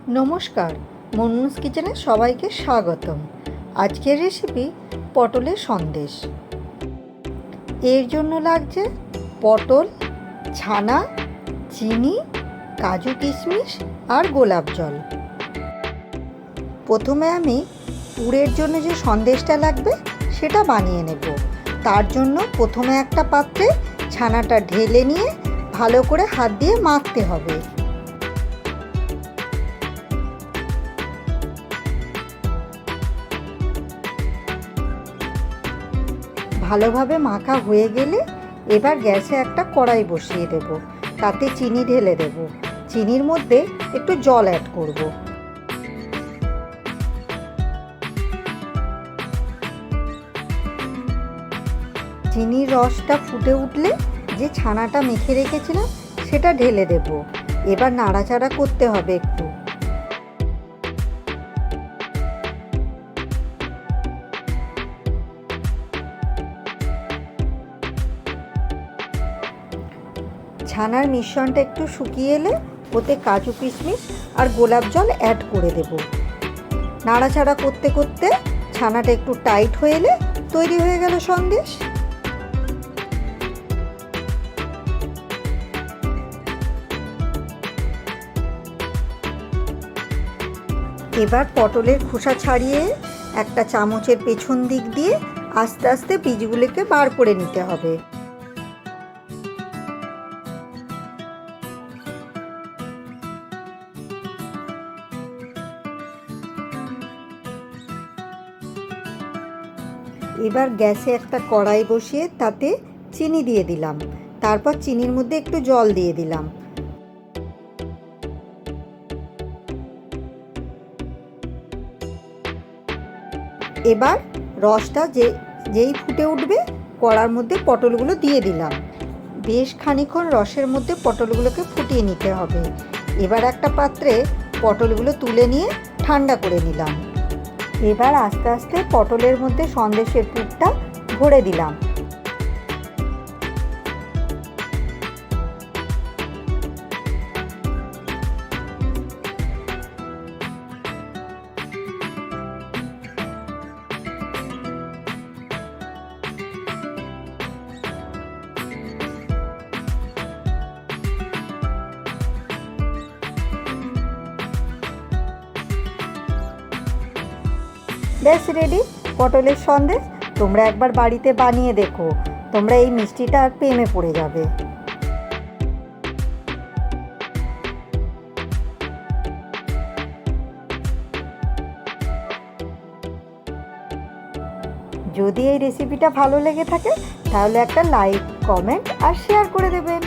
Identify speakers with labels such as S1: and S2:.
S1: নমস্কার, মুনমুনস কিচেনে সবাইকে স্বাগতম। আজকের রেসিপি পটলের সন্দেশ। এর জন্য লাগছে পটল, ছানা, চিনি, কাজু কিশমিশ আর গোলাপ জল। প্রথমে আমি পুরের জন্য যে সন্দেশটা লাগবে সেটা বানিয়ে নেব। তার জন্য প্রথমে একটা পাত্রে ছানাটা ঢেলে নিয়ে ভালো করে হাত দিয়ে মাখতে হবে। ভালোভাবে মাখা হয়ে গেলে এবার গ্যাসে একটা কড়াই বসিয়ে দেব। তাতে চিনি ঢেলে দেব। চিনির মধ্যে একটু জল অ্যাড করব। চিনির রসটা ফুটে উঠলে যে ছানাটা মেখে রেখেছিলাম সেটা ঢেলে দেব। এবার নাড়াচাড়া করতে হবে একটু। ছানার মিশ্রণটা একটু শুকিয়ে এলে ওতে কাজু কিশমিশ আর গোলাপ জল অ্যাড করে দেব। নাড়াচাড়া করতে করতে ছানাটা একটু টাইট হয়ে এলে তৈরি হয়ে গেল সন্দেশ। এবার পটলের খোসা ছাড়িয়ে একটা চামচের পেছন দিক দিয়ে আস্তে আস্তে বীজগুলোকে বার করে নিতে হবে। এবার গ্যাসে একটা কড়াই বসিয়ে তাতে চিনি দিয়ে দিলাম। তারপর চিনির মধ্যে একটু জল দিয়ে দিলাম। এবার রসটা যেই ফুটে উঠবে কড়ার মধ্যে পটলগুলো দিয়ে দিলাম। বেশ খানিকক্ষণ রসের মধ্যে পটলগুলোকে ফুটিয়ে নিতে হবে। এবার একটা পাত্রে পটলগুলো তুলে নিয়ে ঠান্ডা করে নিলাম। এবার আস্তে আস্তে পটলের মধ্যে সন্দেশের পুরটা ভরে দিলাম। ব্যাস রেডি পটলের সন্দেশ। তোমরা একবার বাড়িতে বানিয়ে দেখো, তোমরা এই মিষ্টিটা আর প্রেমে পড়ে যাবে। যদি এই রেসিপিটা ভালো লেগে থাকে তাহলে একটা লাইক, কমেন্ট আর শেয়ার করে দেবেন।